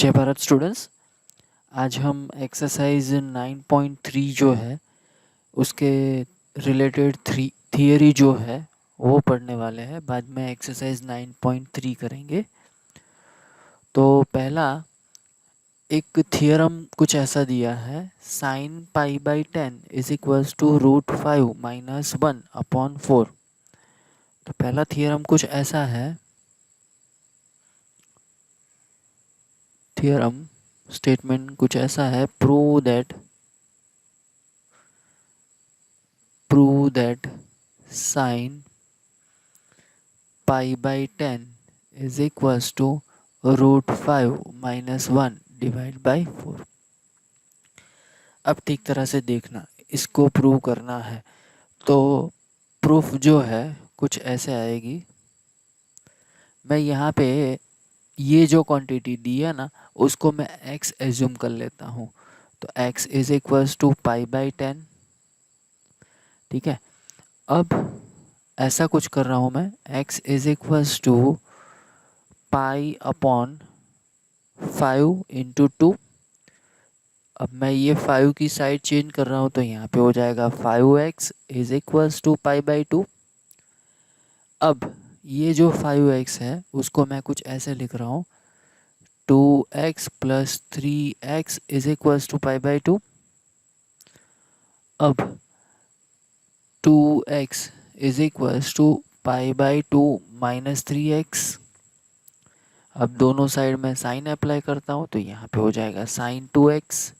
जय भारत स्टूडेंट्स। आज हम एक्सरसाइज 9.3 जो है उसके रिलेटेड थियरी जो है वो पढ़ने वाले हैं। बाद में एक्सरसाइज 9.3 करेंगे। तो पहला एक थियरम कुछ ऐसा दिया है, sine pi by 10 is equals to √5 minus 1/4। तो पहला थियरम कुछ ऐसा है, थियरम स्टेटमेंट कुछ ऐसा है, prove that sin pi by 10 is equals to √5 minus 1 divide by 4। अब ठीक तरह से देखना, इसको प्रूव करना है। तो प्रूफ जो है कुछ ऐसे आएगी। मैं यहाँ पे ये जो क्वांटिटी दी है ना उसको मैं x एज्यूम कर लेता हूँ। तो x is equals to pi by 10। ठीक है, अब ऐसा कुछ कर रहा हूँ मैं, x is equals to pi upon 5 into 2। अब मैं ये 5 की साइड चेंज कर रहा हूँ तो यहाँ पे हो जाएगा 5x is equals to pi by 2। अब ये जो 5x है उसको मैं कुछ ऐसे लिख रहा हूँ, 2x plus 3x is equals to pi by 2। अब 2x is equals to pi by 2 minus 3x। अब दोनों साइड में साइन अप्लाई करता हूँ तो यहाँ पे हो जाएगा साइन 2x,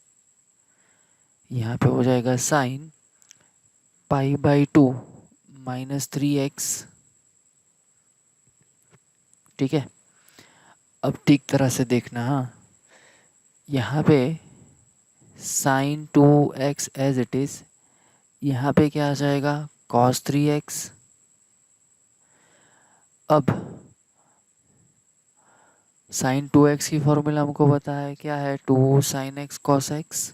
यहाँ पे हो जाएगा sine pi by 2 minus 3x। ठीक है, अब ठीक तरह से देखना। हाँ, यहाँ पे sign 2x as it is, यहाँ पे क्या आ जाएगा cos 3x। अब साइन 2x की फॉर्मूला हमको पता है क्या है, 2 sin x cos x।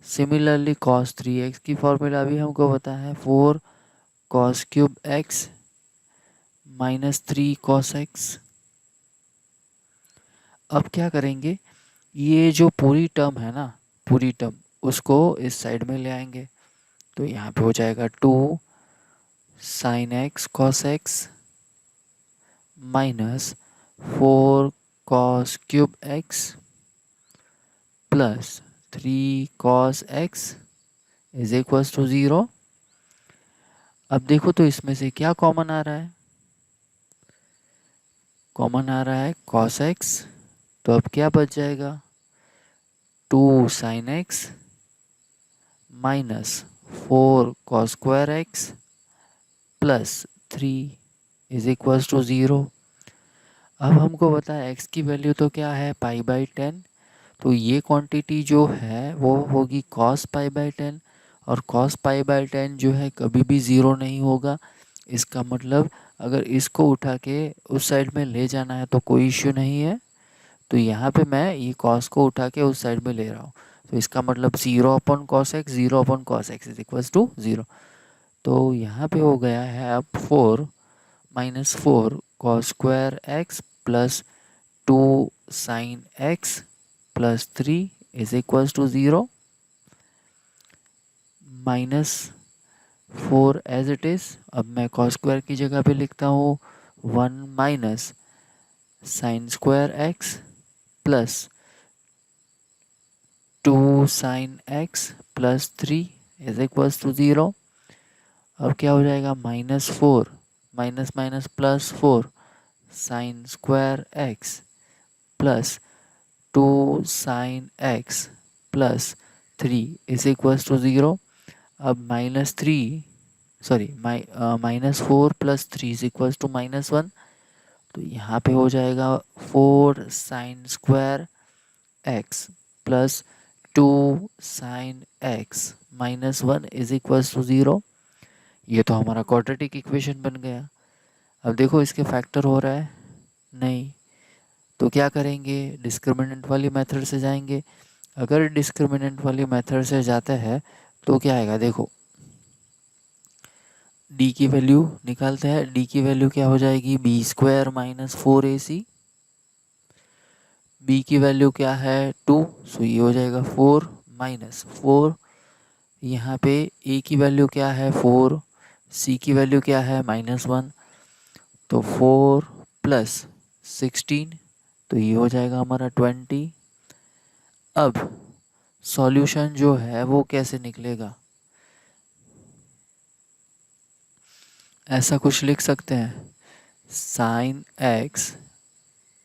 Similarly cos 3x की फॉर्मूला भी हमको पता है, 4 cos cube x minus 3 cos x। अब क्या करेंगे, ये जो पूरी टर्म है ना, पूरी टर्म उसको इस साइड में ले आएंगे। तो यहाँ पे हो जाएगा 2 sin x cos x minus 4 cos cube x plus 3 cos x is equals to 0। अब देखो तो इसमें से क्या कॉमन आ रहा है, कॉमन आ रहा है cos x। तो अब क्या बच जाएगा, 2 sin x minus 4 cos square x plus 3 is equals to 0। अब हमको पता है x की वैल्यू तो क्या है, पाई बाई 10। तो ये क्वांटिटी जो है वो होगी cos पाई बाई 10, और cos पाई बाई 10 जो है कभी भी ज़ीरो नहीं होगा। इसका मतलब अगर इसको उठा के उस साइड में ले जाना है तो कोई इश्यू नहीं है। तो यहाँ पे मैं ये cos को उठा के उस साइड में ले रहा हूँ, तो इसका मतलब 0 upon cos x, 0 upon cos x is equals to 0। तो यहाँ पे हो गया है अब 4 minus 4 cos square x plus 2 sin x plus 3 is equals to 0, minus 4 as it is. अब मैं cos स्क्वायर की जगह पे लिखता हूँ 1 minus sine square x plus 2 sin x plus 3 is equals to 0। अब क्या हो जाएगा, -4 minus minus plus 4 sine square x plus 2 sin x plus 3 is equals to 0। अब -4 प्लस 3 इज इक्वल्स टू -1। तो यहाँ पे हो जाएगा 4 sine square x plus 2 sine x minus 1 is equals to 0। ये तो हमारा क्वाड्रेटिक इक्वेशन बन गया। अब देखो इसके फैक्टर हो रहा है नहीं, तो क्या करेंगे, डिस्क्रिमिनेंट वाली मेथड से जाएंगे। अगर डिस्क्रिमिनेंट वाली मेथड से जाते हैं तो क्या आएगा, देखो d की वैल्यू निकालते हैं। d की वैल्यू क्या हो जाएगी, b square minus 4ac। B की वैल्यू क्या है 2, सो ये हो जाएगा 4 माइनस 4, यहाँ पे ए की वैल्यू क्या है 4, सी की वैल्यू क्या है -1, तो 4 प्लस 16, तो ये हो जाएगा हमारा 20। अब सॉल्यूशन जो है वो कैसे निकलेगा, ऐसा कुछ लिख सकते हैं, sine x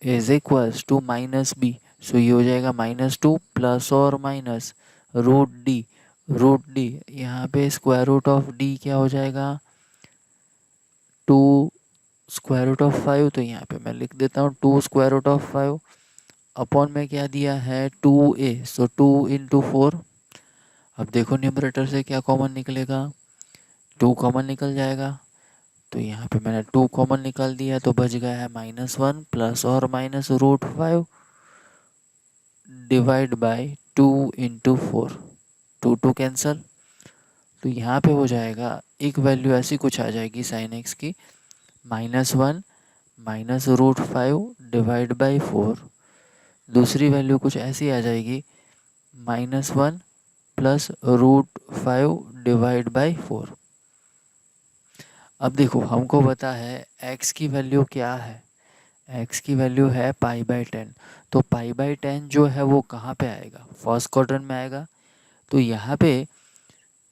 is equals to minus b, so ये हो जाएगा -2 प्लस और माइनस रूट डी यहाँ पे स्क्वायर रूट ऑफ डी क्या हो जाएगा 2 स्क्वायर रूट ऑफ 5, तो यहाँ पे मैं लिख देता हूँ 2 स्क्वायर रूट ऑफ 5 अपॉन में क्या दिया है 2a, सो 2 इंटू 4। अब देखो न्यूमरेटर से क्या कॉमन निकलेगा, 2 कॉमन निकल जाएगा, तो यहाँ पे मैंने 2 कॉमन निकाल दिया, तो बच गया है -1 प्लस और minus √5 divide by 2 into 4, 2 cancel, तो यहाँ पे हो जाएगा एक वैल्यू ऐसी कुछ आ जाएगी साइन एक्स की -1 माइनस √5 डिवाइड बाई 4, दूसरी वैल्यू कुछ ऐसी आ जाएगी -1 प्लस √5 डिवाइड बाई 4। अब देखो हमको पता है x की वैल्यू क्या है, x की वैल्यू है π/10, तो π/10 जो है वो कहाँ पे आएगा, फर्स्ट क्वाड्रेंट में आएगा। तो यहाँ पे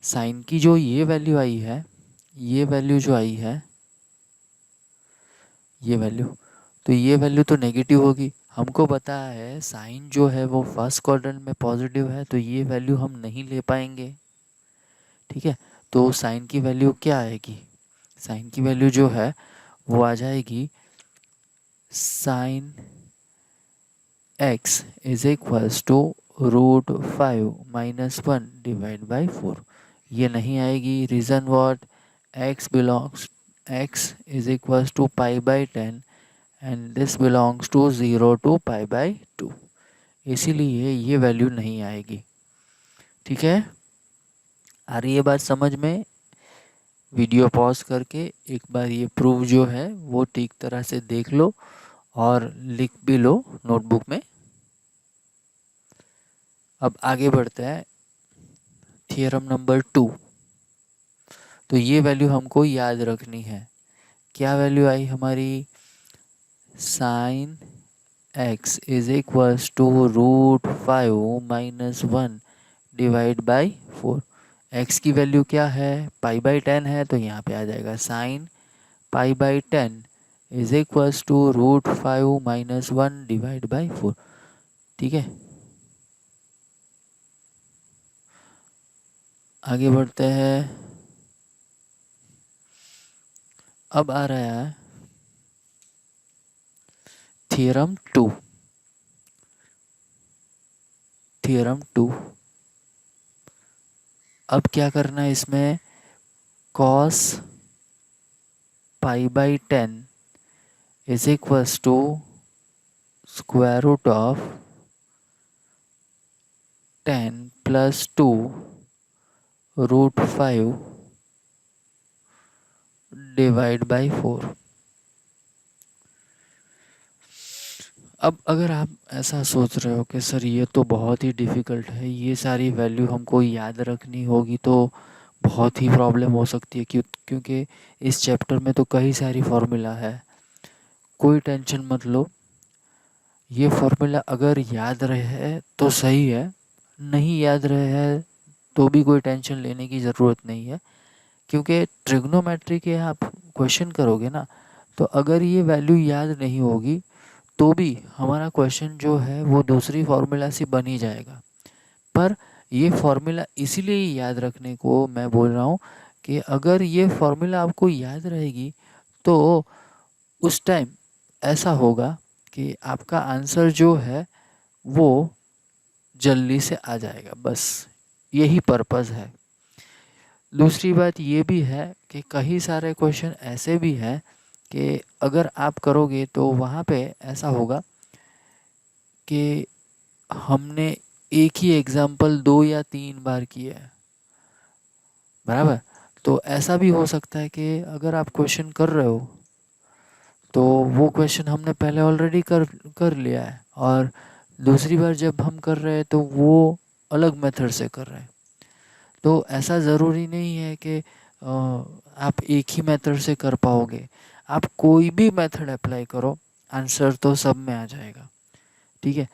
साइन की जो ये वैल्यू आई है, ये वैल्यू जो आई है, ये वैल्यू, तो ये वैल्यू तो नेगेटिव होगी। हमको पता है साइन जो है वो फर्स्ट क्वाड्रेंट में पॉजिटिव है, तो ये वैल्यू हम नहीं ले पाएंगे, ठीक है। तो साइन की वैल्यू क्या आएगी, साइन की वैल्यू जो है वो आ जाएगी sine x is equals to √5 minus 1 divide by 4, ये नहीं आएगी, reason what, x is equals to π/10 and this belongs to 0 to π/2, इसीलिए ये वैल्यू नहीं आएगी, ठीक है। आ रही है बात समझ में, वीडियो पॉज करके एक बार ये प्रूफ जो है वो ठीक तरह से देख लो और लिख भी लो नोटबुक में। अब आगे बढ़ते हैं थियरम नंबर 2। तो ये वैल्यू हमको याद रखनी है, क्या वैल्यू आई हमारी, sine x is equals to √5 minus 1 divide by 4, x की वैल्यू क्या है π/10 है, तो यहाँ पे आ जाएगा sine π/10 is equals to √5 minus 1 divide by 4, ठीक है। आगे बढ़ते हैं, अब आ रहा है थियरम 2। थियरम 2, अब क्या करना है इसमें, cos π/10 is equals to square root of 10 plus 2 √5 divide by 4। अब अगर आप ऐसा सोच रहे हो कि सर ये तो बहुत ही डिफ़िकल्ट है, ये सारी वैल्यू हमको याद रखनी होगी तो बहुत ही प्रॉब्लम हो सकती है, क्योंकि इस चैप्टर में तो कई सारी फार्मूला है। कोई टेंशन मत लो, ये फार्मूला अगर याद रहे तो सही है, नहीं याद रहे तो भी कोई टेंशन लेने की ज़रूरत नहीं है, क्योंकि ट्रिग्नोमेट्री के आप क्वेश्चन करोगे ना, तो अगर ये वैल्यू याद नहीं होगी तो भी हमारा क्वेश्चन जो है वो दूसरी फार्मूला से बन ही जाएगा। पर ये फार्मूला इसीलिए याद रखने को मैं बोल रहा हूँ कि अगर ये फार्मूला आपको याद रहेगी तो उस टाइम ऐसा होगा कि आपका आंसर जो है वो जल्दी से आ जाएगा, बस यही पर्पज़ है। दूसरी बात ये भी है कि कई सारे क्वेश्चन ऐसे भी हैं कि अगर आप करोगे तो वहाँ पे ऐसा होगा कि हमने एक ही एग्जाम्पल 2 या 3 बार किया है, बराबर। तो ऐसा भी हो सकता है कि अगर आप क्वेश्चन कर रहे हो तो वो क्वेश्चन हमने पहले ऑलरेडी कर लिया है और दूसरी बार जब हम कर रहे हैं तो वो अलग मेथड से कर रहे हैं। तो ऐसा ज़रूरी नहीं है कि आप एक ही मेथड से कर पाओगे। आप कोई भी मेथड अप्लाई करो, आंसर तो सब में आ जाएगा। ठीक है,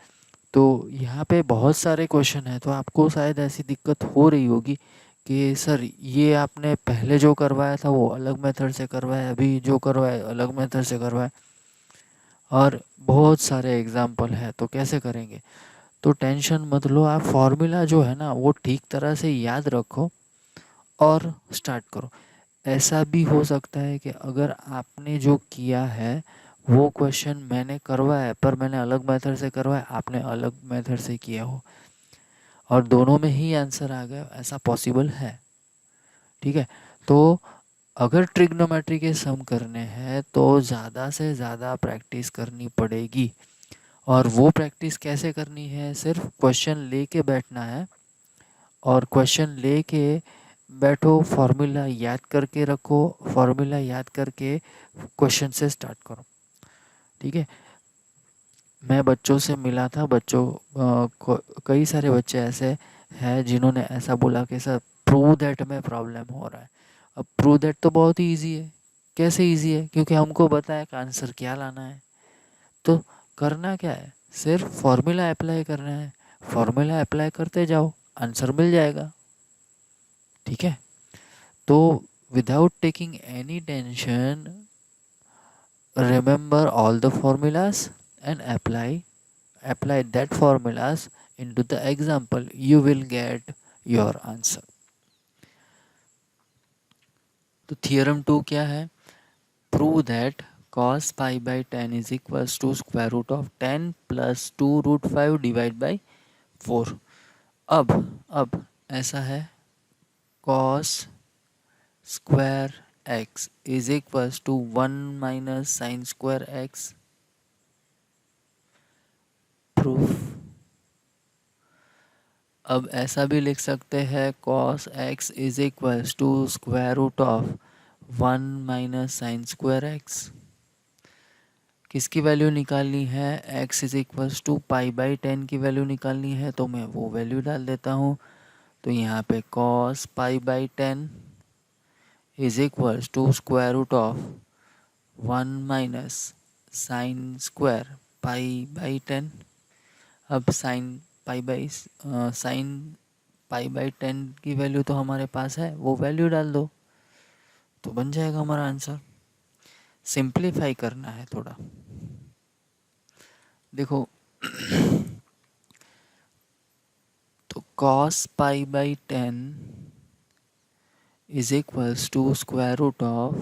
तो यहाँ पे बहुत सारे क्वेश्चन हैं, तो आपको शायद ऐसी दिक्कत हो रही होगी कि सर ये आपने पहले जो करवाया था वो अलग मेथड से करवाया, अभी जो करवाया अलग मेथड से करवाया, और बहुत सारे एग्जाम्पल है, तो कैसे करेंगे। तो टेंशन मत लो, आप फॉर्मूला जो है ना वो ठीक तरह से याद रखो और स्टार्ट करो। ऐसा भी हो सकता है कि अगर आपने जो किया है वो क्वेश्चन मैंने करवाया है, पर मैंने अलग मेथड से करवाया, आपने अलग मेथड से किया हो, और दोनों में ही आंसर आ गया, ऐसा पॉसिबल है। ठीक है, तो अगर ट्रिग्नोमेट्री के सम करने हैं तो ज़्यादा से ज़्यादा प्रैक्टिस करनी पड़ेगी। और वो प्रैक्टिस कैसे करनी है, सिर्फ क्वेश्चन लेके बैठना है, और क्वेश्चन लेके बैठो, फार्मूला याद करके रखो, फार्मूला याद करके क्वेश्चन से स्टार्ट करो। ठीक है, मैं बच्चों से मिला था, कई सारे बच्चे ऐसे हैं जिन्होंने ऐसा बोला कि सर प्रूव दैट में प्रॉब्लम हो रहा है। अब प्रूव दैट तो बहुत ही ईजी है। कैसे ईजी है, क्योंकि हमको बताया कि आंसर क्या लाना है। तो करना क्या है, सिर्फ फॉर्मूला अप्लाई करना है, फॉर्मूला अप्लाई करते जाओ, आंसर मिल जाएगा। ठीक है, तो without taking any tension, remember all the formulas and apply that formulas into the example, you will get your answer. तो थियरम 2 क्या है, prove that cos pi by 10 is equals to square root of 10 plus 2 root 5 divide by 4। अब ऐसा है, cos square x is equals to 1 minus sin square x, proof. अब ऐसा भी लिख सकते हैं, cos x is equals to square root of 1 minus sine square x. किसकी वैल्यू निकालनी है, x is equals to pi by 10 की वैल्यू निकालनी है, तो मैं वो वैल्यू डाल देता हूँ। तो यहाँ पे cos pi by 10 is equals to square root of 1 minus sine square pi by 10। अब साइन पाई बाई 10 की वैल्यू तो हमारे पास है, वो वैल्यू डाल दो तो बन जाएगा हमारा आंसर। सिंप्लीफाई करना है थोड़ा, देखो तो cos pi by 10 is equals to square root of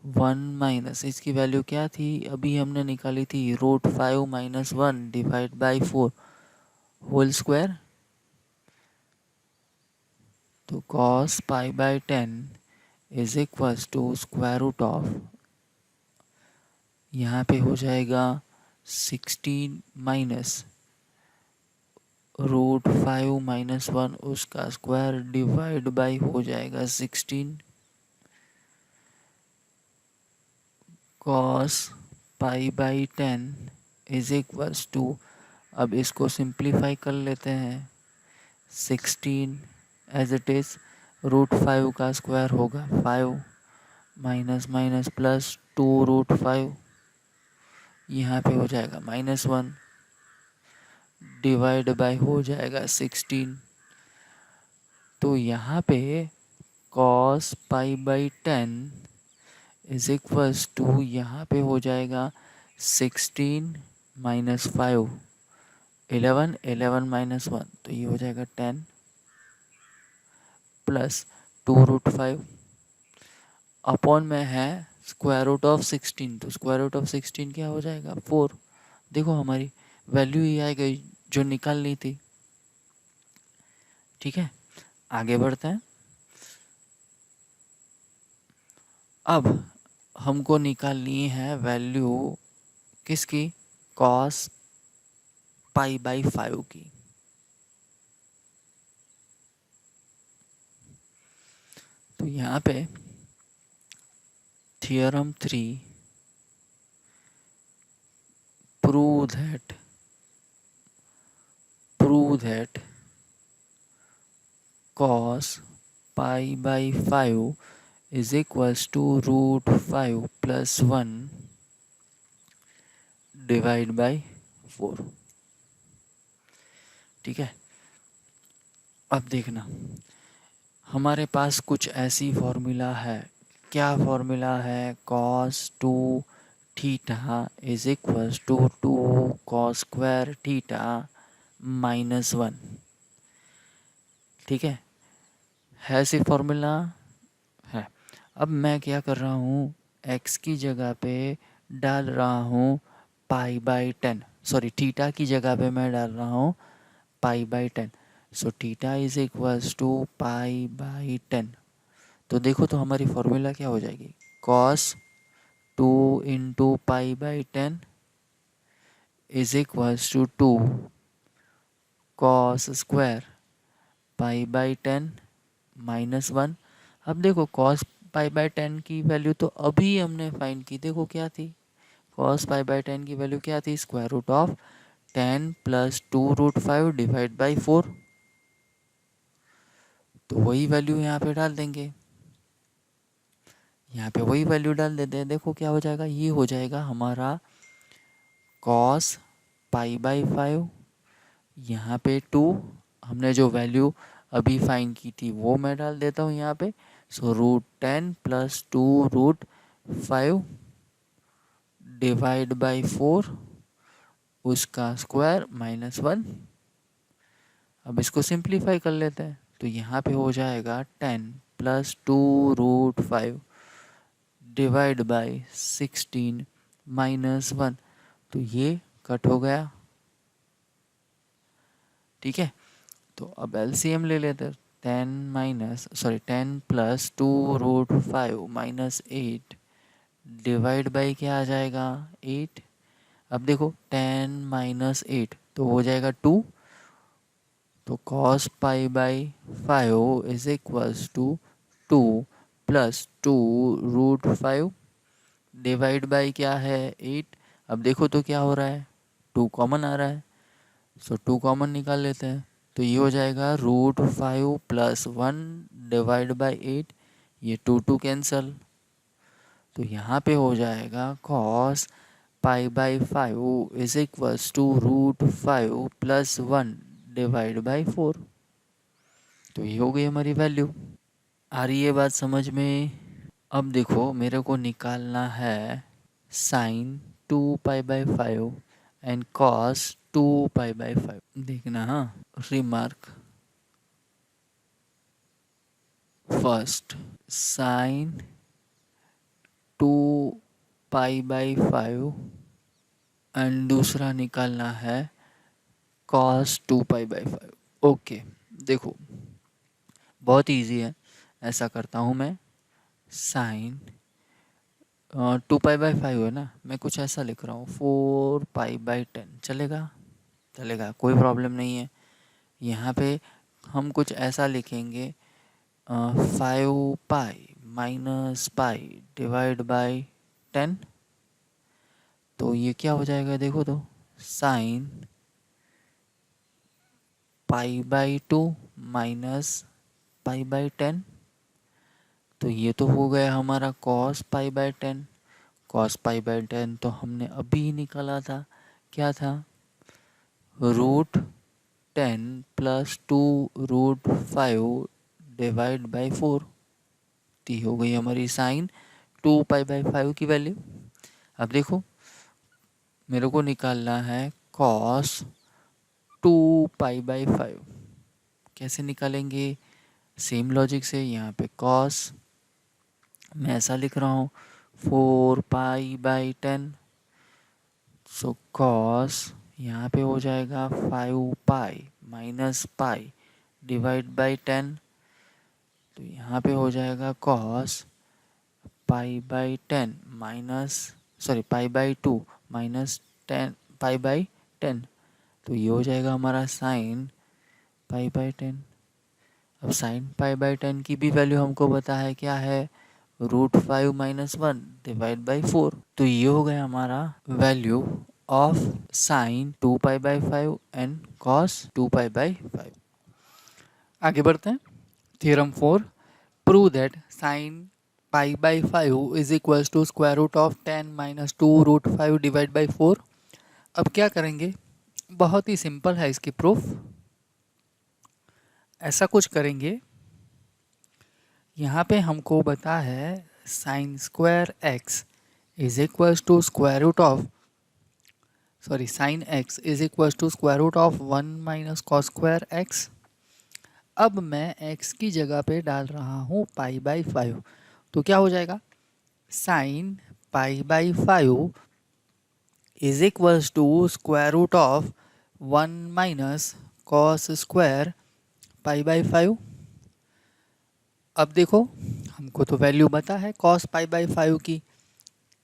1 minus, इसकी वैल्यू क्या थी, अभी हमने निकाली थी, root 5 minus 1 divide by 4 whole square. तो cos pi by 10 is equals to square root of, यहाँ पे हो जाएगा 16 माइनस रूट 5 माइनस 1 उसका स्क्वायर डिवाइड बाई हो जाएगा 16 cos pi by 10 is equals to, अब इसको सिंप्लीफाई कर लेते हैं, 16 एज इट इज़, रूट 5 का स्क्वायर होगा 5 माइनस माइनस प्लस 2 रूट 5, यहाँ पे हो जाएगा -1 डिवाइड बाय हो जाएगा 16। तो यहाँ पे cos pi by 10 is equals to, यहाँ पे हो जाएगा 16 माइनस 5, 11, 11 माइनस 1, तो ये हो जाएगा 10 प्लस 2 रूट 5 अपॉन में है स्क्वायर रूट ऑफ 16, तो स्क्वायर रूट ऑफ 16 क्या हो जाएगा 4। देखो हमारी वैल्यू ही आ गई जो निकालनी थी। ठीक है, आगे बढ़ते हैं। अब हमको निकालनी है वैल्यू किसकी, cos पाई बाई 5 की। तो यहाँ पे theorem 3 prove that prove that cos pi by 5 is equals to root 5 plus 1 divide by 4। ठीक है, अब देखना हमारे पास कुछ ऐसी फॉर्मूला है। क्या फॉर्मूला है? cos 2 theta is equals to 2 cos square theta minus 1। ठीक है ऐसी फॉर्मूला है। अब मैं क्या कर रहा हूँ, x की जगह पे डाल रहा हूँ पाई बाई 10, सॉरी थीटा की जगह पे मैं डाल रहा हूँ pi by 10। So theta is equals to pi by 10। तो देखो तो हमारी फॉर्मूला क्या हो जाएगी, cos 2 into pi by 10 is equals to 2 cos square pi by 10 minus 1। अब देखो cos पाई बाई 10 की वैल्यू तो अभी हमने फाइंड की, देखो क्या थी, cos पाई बाई 10 की वैल्यू क्या थी, square root of 10 plus 2 root 5 divide by 4। तो वही वैल्यू यहाँ पे डाल देंगे, यहाँ पे वही वैल्यू डाल देते हैं। देखो क्या हो जाएगा, ये हो जाएगा हमारा cos पाई बाई 5, यहाँ पे 2, हमने जो वैल्यू अभी फाइंड की थी वो मैं डाल देता हूँ यहाँ पे। So root 10 plus 2 root 5 divide by 4 उसका स्क्वायर माइनस 1। अब इसको सिंप्लीफाई कर लेते हैं, तो यहाँ पे हो जाएगा 10 plus 2 root 5 divide by 16 minus 1। तो ये कट हो गया। ठीक है, तो अब एलसीएम ले लेते हैं। 10 plus 2 root 5 minus 8 divide by क्या आ जाएगा 8। अब देखो 10 माइनस 8 तो हो जाएगा 2। तो cos pi by 5 is equals to 2 plus 2 root 5 divide by क्या है 8। अब देखो तो क्या हो रहा है, 2 कॉमन आ रहा है, सो 2 कॉमन निकाल लेते हैं। तो ये हो जाएगा रूट 5 प्लस 1 डिवाइड बाई 8, ये 2 कैंसल। तो यहाँ पे हो जाएगा cos pi by 5 is equals to root 5 plus 1 divide by 4। तो ये हो गई हमारी वैल्यू। आ रही है बात समझ में? अब देखो मेरे को निकालना है sine 2 pi by 5 and cos 2 pi by 5। देखना हाँ, remark first sine 2 pi by 5 and दूसरा निकालना है कॉस 2 पाई बाई 5। ओके देखो बहुत इजी है, ऐसा करता हूँ मैं, साइन 2 पाई बाई 5 है ना, मैं कुछ ऐसा लिख रहा हूँ 4 पाई बाई 10। चलेगा? चलेगा, कोई प्रॉब्लम नहीं है। यहाँ पे हम कुछ ऐसा लिखेंगे 5 pi minus pi divide by 10। तो ये क्या हो जाएगा देखो तो, sine pi by 2 minus pi by 10। तो ये तो हो गया हमारा cos pi by 10। Cos pi by 10 तो हमने अभी ही निकाला था, क्या था, root 10 plus 2 root 5 divide by 4। तो ये हो गई हमारी साइन 2 पाई बाई 5 की वैल्यू। अब देखो मेरे को निकालना है कॉस 2 पाई बाई 5। कैसे निकालेंगे, सेम लॉजिक से। यहाँ पे कॉस मैं ऐसा लिख रहा हूँ 4 पाई बाई 10। सो कॉस यहाँ पे हो जाएगा 5 pi minus pi divide by 10। तो यहाँ पे हो जाएगा cos pi by 10 minus, sorry pi by 2 minus 10 pi by 10। तो ये हो जाएगा हमारा साइन पाई बाई 10। अब साइन पाई बाई 10 की भी वैल्यू हमको पता है, क्या है, रूट 5 माइनस 1 डिवाइड बाई 4। तो ये हो गया हमारा value of sin 2 pi by 5 and cos 2 pi by 5। आगे बढ़ते हैं। Theorem 4, prove that sin pi by 5 is equals to square root of 10 minus 2 root 5 divide by 4। अब क्या करेंगे, बहुत ही सिंपल है इसकी प्रूफ। ऐसा कुछ करेंगे, यहाँ पे हमको बता है sine square x is equals to square root of sine x is equals to square root of 1 minus cos square x. अब मैं x की जगह पे डाल रहा हूँ पाई बाई 5, तो क्या हो जाएगा, sine pi by 5 is equals to square root of 1 minus cos square pi by 5। अब देखो, हमको तो वैल्यू पता है कॉस पाई बाई 5 की।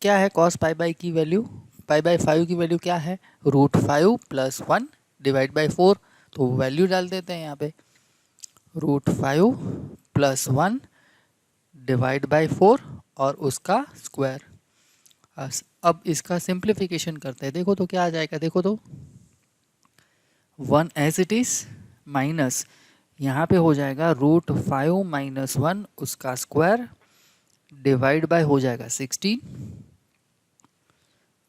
क्या है कॉस पाई बाई की वैल्यू, पाई बाई 5 की वैल्यू क्या है, रूट 5 प्लस 1 डिवाइड बाई 4। तो वैल्यू डाल देते हैं यहाँ पे, रूट 5 प्लस 1 डिवाइड बाई 4 और उसका स्क्वायर। अब इसका सिंप्लीफिकेशन करते हैं, देखो तो क्या आ जाएगा, देखो तो 1 एज इट इज माइनस यहाँ पे हो जाएगा रूट 5 माइनस 1 उसका स्क्वायर डिवाइड बाय हो जाएगा 16।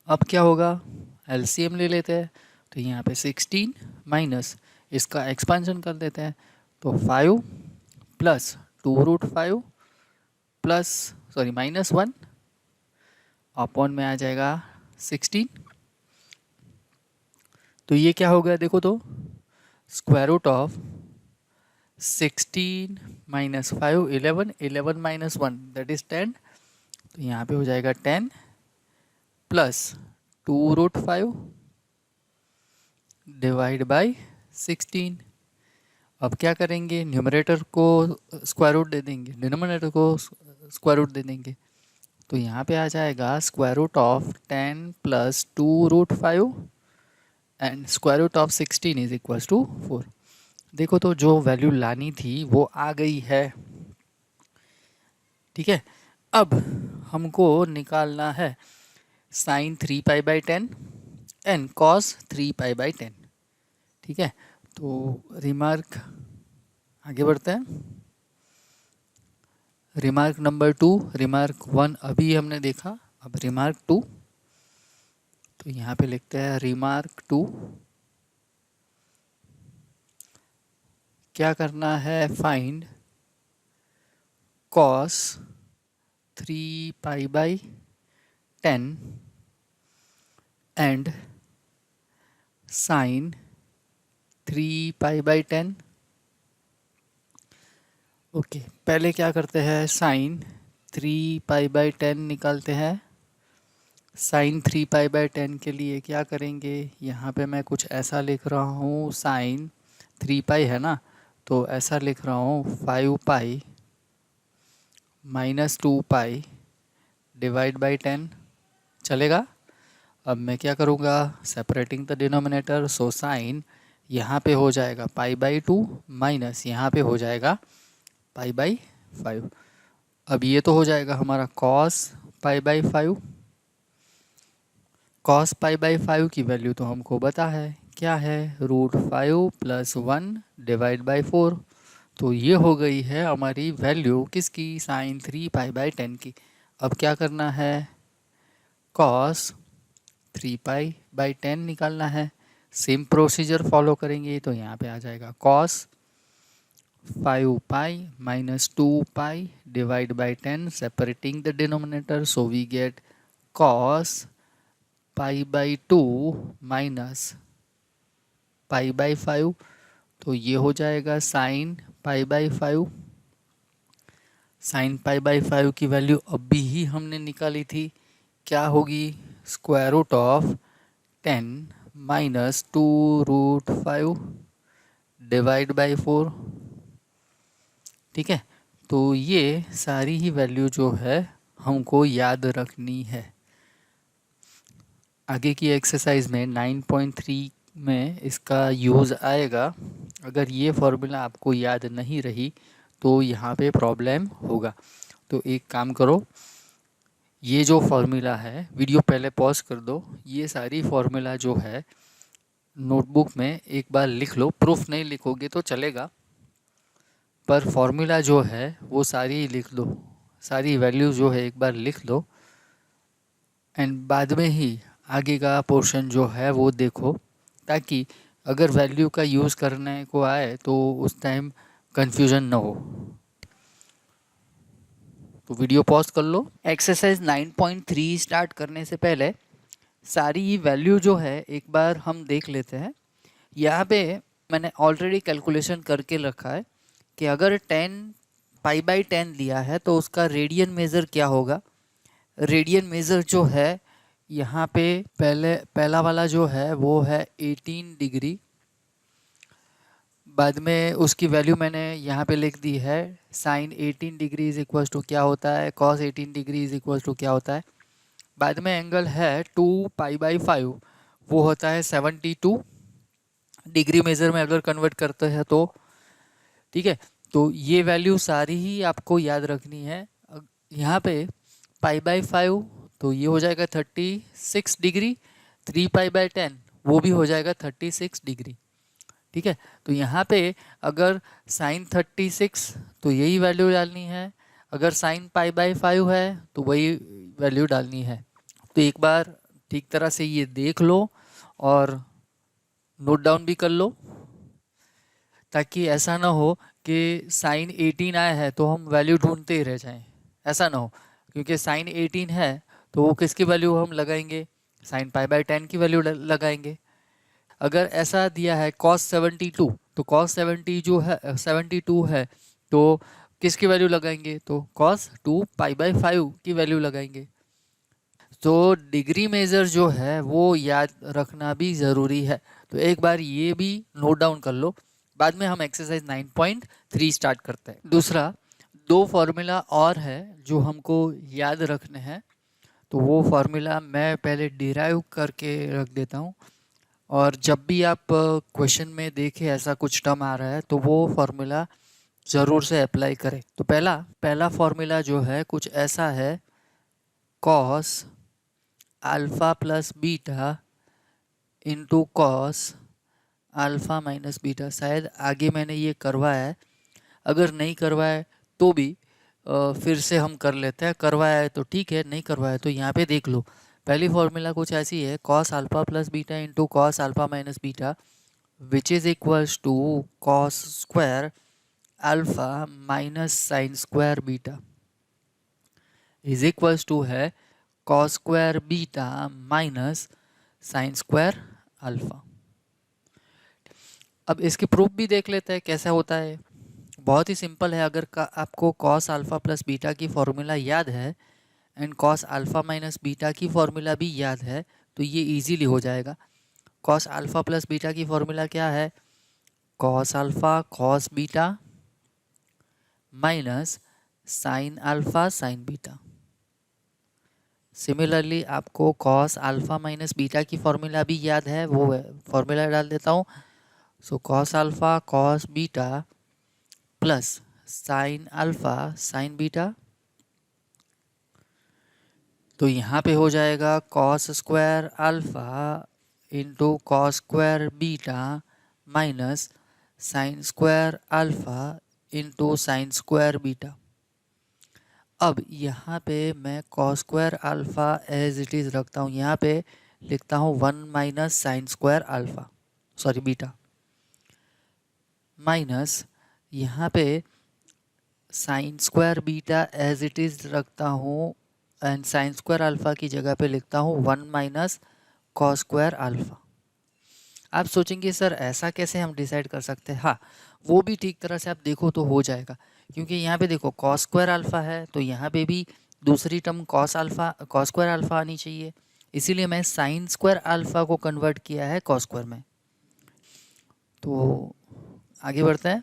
अब क्या होगा, एलसीएम ले लेते हैं, तो यहाँ पे 16 माइनस इसका एक्सपेंशन कर देते हैं, तो 5 plus 2 root 5 plus minus 1 upon में आ जाएगा 16। तो ये क्या हो गया, देखो तो square root of 16 minus 5 11, 11 minus 1 that is 10। तो यहाँ पे हो जाएगा 10 प्लस 2 रूट 5 डिवाइड बाई 16। अब क्या करेंगे, न्यूमरेटर को स्क्वायर रूट दे देंगे, डिनोमिनेटर को स्क्वायर रूट दे देंगे। तो यहाँ पे आ जाएगा square root of 10 plus 2 root 5 and square root of 16 is equals to 4। देखो तो जो वैल्यू लानी थी वो आ गई है। ठीक है, अब हमको निकालना है sine 3 pi by 10 and cos 3 pi by 10। ठीक है, तो रिमार्क आगे बढ़ते हैं। रिमार्क नंबर 2, रिमार्क 1 अभी हमने देखा, अब रिमार्क 2। तो यहाँ पे लिखते हैं रिमार्क 2, क्या करना है, find cos 3 pi by 10 and sine 3 pi by 10। Okay, पहले क्या करते हैं, साइन 3 पाई बाई 10 निकालते हैं। साइन 3 पाई बाई 10 के लिए क्या करेंगे, यहाँ पे मैं कुछ ऐसा लिख रहा हूँ, साइन 3 पाई है ना, तो ऐसा लिख रहा हूँ 5 pi minus 2 pi divide by 10, चलेगा। अब मैं क्या करूँगा, separating the denominator, so sine यहाँ पे हो जाएगा पाई बाई 2 माइनस यहाँ पे हो जाएगा पाई बाई 5। अब ये तो हो जाएगा हमारा cos pi by 5। Cos pi by 5 की वैल्यू तो हमको पता है, क्या है, रूट 5 प्लस 1 डिवाइड बाई 4। तो ये हो गई है हमारी वैल्यू किसकी, साइन 3 पाई बाई 10 की। अब क्या करना है, कॉस 3 पाई बाई 10 निकालना है। सेम प्रोसीजर फॉलो करेंगे, तो यहाँ पे आ जाएगा cos 5 pi minus 2 pi divide by 10, separating the denominator, so we get cos pi by 2 minus pi by 5। तो ये हो जाएगा sine pi by 5। Sine pi by 5 की वैल्यू अभी ही हमने निकाली थी, क्या होगी, square root of 10 minus 2 root 5 divide by 4। ठीक है, तो ये सारी ही वैल्यू जो है हमको याद रखनी है। आगे की एक्सरसाइज में 9.3 में इसका यूज़ आएगा। अगर ये फॉर्मूला आपको याद नहीं रही तो यहाँ पे प्रॉब्लम होगा। तो एक काम करो, ये जो फॉर्मूला है, वीडियो पहले पॉज कर दो, ये सारी फॉर्मूला जो है नोटबुक में एक बार लिख लो। प्रूफ नहीं लिखोगे तो चलेगा, पर फॉर्मूला जो है वो सारी लिख लो, सारी वैल्यू जो है एक बार लिख लो, एंड बाद में ही आगे का पोर्शन जो है वो देखो, ताकि अगर वैल्यू का यूज़ करने को आए तो उस टाइम कंफ्यूजन ना हो। तो वीडियो पॉज कर लो। एक्सरसाइज 9.3 स्टार्ट करने से पहले सारी वैल्यू जो है एक बार हम देख लेते हैं। यहाँ पे मैंने ऑलरेडी कैलकुलेशन करके रखा है कि अगर 10 π/10 लिया है तो उसका रेडियन मेज़र क्या होगा। रेडियन मेज़र जो है यहाँ पे पहला वाला जो है वो है 18 डिग्री। बाद में उसकी वैल्यू मैंने यहाँ पे लिख दी है। Sine 18 degree is equals to क्या होता है, cos 18 degree is equals to क्या होता है। बाद में एंगल है 2 π/5, वो होता है 72 डिग्री मेज़र में अगर कन्वर्ट करते हैं तो। ठीक है, तो ये वैल्यू सारी ही आपको याद रखनी है। यहाँ पे π/5 तो ये हो जाएगा 36 डिग्री, 3 π/10 वो भी हो जाएगा 36 डिग्री। ठीक है, तो यहाँ पे अगर साइन 36 तो यही वैल्यू डालनी है, अगर साइन π/5 है तो वही वैल्यू डालनी है। तो एक बार ठीक तरह से ये देख लो और नोट डाउन भी कर लो, ताकि ऐसा ना हो कि साइन 18 आया है तो हम वैल्यू ढूंढते ही रह जाएं। ऐसा ना हो, क्योंकि साइन 18 है तो वो किसकी वैल्यू हम लगाएंगे, साइन π/10 की वैल्यू लगाएंगे। अगर ऐसा दिया है cos 72 तो cos 72 है तो किसकी वैल्यू लगाएंगे, तो cos 2 π/5 की वैल्यू लगाएंगे। तो डिग्री मेजर जो है वो याद रखना भी ज़रूरी है, तो एक बार ये भी नोट डाउन कर लो। बाद में हम एक्सरसाइज 9.3 स्टार्ट करते हैं। दूसरा, दो फॉर्मूला और है जो हमको याद रखने हैं, तो वो फॉर्मूला मैं पहले डिराइव करके रख देता हूँ, और जब भी आप क्वेश्चन में देखें ऐसा कुछ टर्म आ रहा है तो वो फॉर्मूला ज़रूर से अप्लाई करें। तो पहला फॉर्मूला जो है कुछ ऐसा है, cos alpha plus beta into cos alpha minus beta. शायद आगे मैंने ये करवाया है, अगर नहीं करवाया तो भी फिर से हम कर लेते हैं। करवाया है तो ठीक है, नहीं करवाया तो यहाँ पे देख लो। पहली फॉर्मूला कुछ ऐसी है, cos alpha plus beta into cos alpha minus beta which is equals to cos square alpha minus sine square beta is equals to है cos square beta minus sine square alpha. अब इसकी proof भी देख लेते हैं कैसा होता है। बहुत ही सिंपल है, अगर आपको कॉस अल्फ़ा प्लस बीटा की फॉर्मूला याद है and cos alpha minus beta की फॉर्मूला भी याद है तो ये इजीली हो जाएगा। कॉस अल्फ़ा प्लस बीटा की फॉर्मूला क्या है, cos alpha cos beta minus sine alpha sine beta. Similarly आपको कॉस अल्फ़ा माइनस बीटा की फॉर्मूला भी याद है, वो फॉर्मूला डाल देता हूँ। So cos alpha cos beta plus sine alpha sine beta, तो यहाँ पे हो जाएगा cos square alpha into cos square beta minus sine square alpha into sine square beta. अब यहाँ पे मैं cos square alpha as it is रखता हूँ, यहाँ पे लिखता हूँ 1 minus sine square alpha sorry beta minus यहाँ पे sine square beta as it is रखता हूँ एंड साइन स्क्वायर अल्फ़ा की जगह पे लिखता हूँ 1 माइनस कॉस स्क्वायर अल्फ़ा। आप सोचेंगे सर ऐसा कैसे हम डिसाइड कर सकते हैं। हाँ, वो भी ठीक तरह से आप देखो तो हो जाएगा, क्योंकि यहाँ पे देखो कॉस स्क्वायर अल्फ़ा है तो यहाँ पे भी दूसरी टर्म कॉस स्क्वायर अल्फ़ा आनी चाहिए, इसीलिए मैं साइन स्क्वायर अल्फ़ा को कन्वर्ट किया है कॉस स्क्वायर में। तो आगे बढ़ते हैं।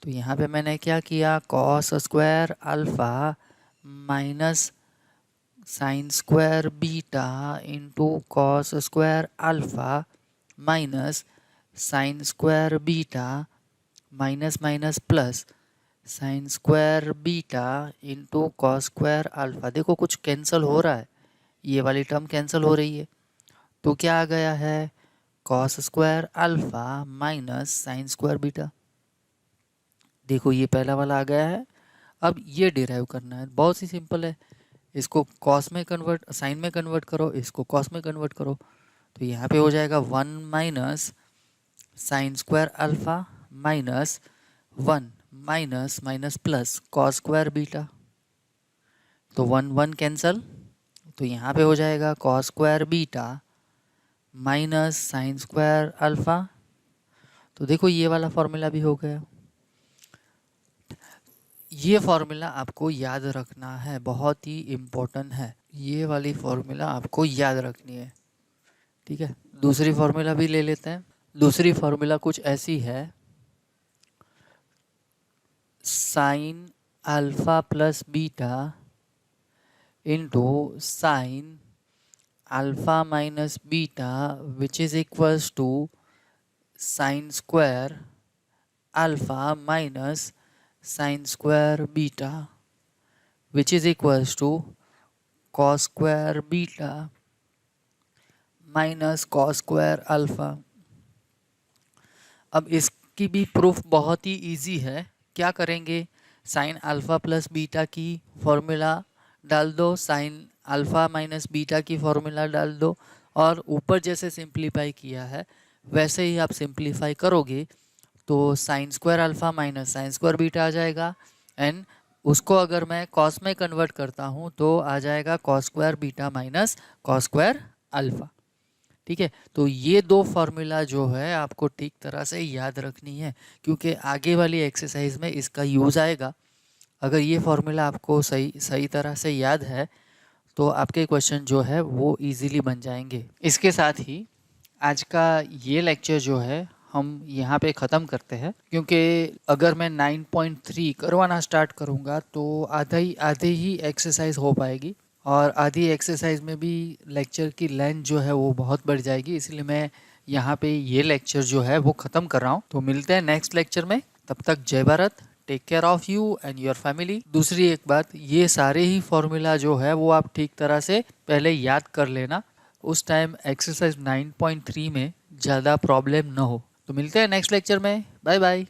तो यहाँ पे मैंने क्या किया, cos square alpha minus sine square beta into cos square alpha minus sine square beta minus minus plus sign square beta into cos square alpha. देखो कुछ कैंसिल हो रहा है, ये वाली टर्म कैंसिल हो रही है, तो क्या आ गया है cos square alpha minus sine square beta. देखो ये पहला वाला आ गया है। अब ये डिराइव करना है, बहुत ही सिंपल है। इसको कॉस में कन्वर्ट, साइन में कन्वर्ट करो, इसको कॉस में कन्वर्ट करो, तो यहाँ पे हो जाएगा 1 minus sine square alpha minus 1 minus minus plus cos square beta. तो 1 1 कैंसल, तो यहाँ पे हो जाएगा cos square beta minus sine square alpha. तो देखो ये वाला फॉर्मूला भी हो गया। ये फॉर्मूला आपको याद रखना है, बहुत ही इम्पोर्टेंट है। ये वाली फॉर्मूला आपको याद रखनी है, ठीक है। दूसरी फॉर्मूला भी ले लेते हैं। दूसरी फॉर्मूला कुछ ऐसी है, sine alpha plus beta into sine alpha minus beta which is equals to sine square alpha minus sine square beta which is equals to cos square beta minus cos square alpha. अब इसकी भी proof बहुत ही easy है। क्या करेंगे, sign alpha plus beta की formula डाल दो, साइन अल्फा माइनस बीटा की फॉर्मूला डाल दो, और ऊपर जैसे सिंप्लीफाई किया है वैसे ही आप सिंप्लीफाई करोगे तो sine square alpha minus sine square beta आ जाएगा। एंड उसको अगर मैं कॉस में कन्वर्ट करता हूँ तो आ जाएगा cos square beta minus cos square alpha, ठीक है। तो ये दो फार्मूला जो है आपको ठीक तरह से याद रखनी है, क्योंकि आगे वाली एक्सरसाइज में इसका यूज़ आएगा। अगर ये फार्मूला आपको सही तरह से याद है तो आपके क्वेश्चन जो है वो इजीली बन जाएंगे। इसके साथ ही आज का ये लेक्चर जो है हम यहाँ पे ख़त्म करते हैं, क्योंकि अगर मैं 9.3 करवाना स्टार्ट करूँगा तो आधे ही एक्सरसाइज हो पाएगी, और आधी एक्सरसाइज में भी लेक्चर की लेंथ जो है वो बहुत बढ़ जाएगी। इसलिए मैं यहाँ पे ये लेक्चर जो है वो ख़त्म कर रहा हूँ। तो मिलते हैं नेक्स्ट लेक्चर में, तब तक जय Bharat, take care of you and your family. दूसरी एक बात, ये सारे ही फॉर्मूला जो है वो आप ठीक तरह से पहले याद कर लेना, उस टाइम एक्सरसाइज 9.3 में ज़्यादा प्रॉब्लम ना हो। तो मिलते हैं नेक्स्ट लेक्चर में, बाय बाय।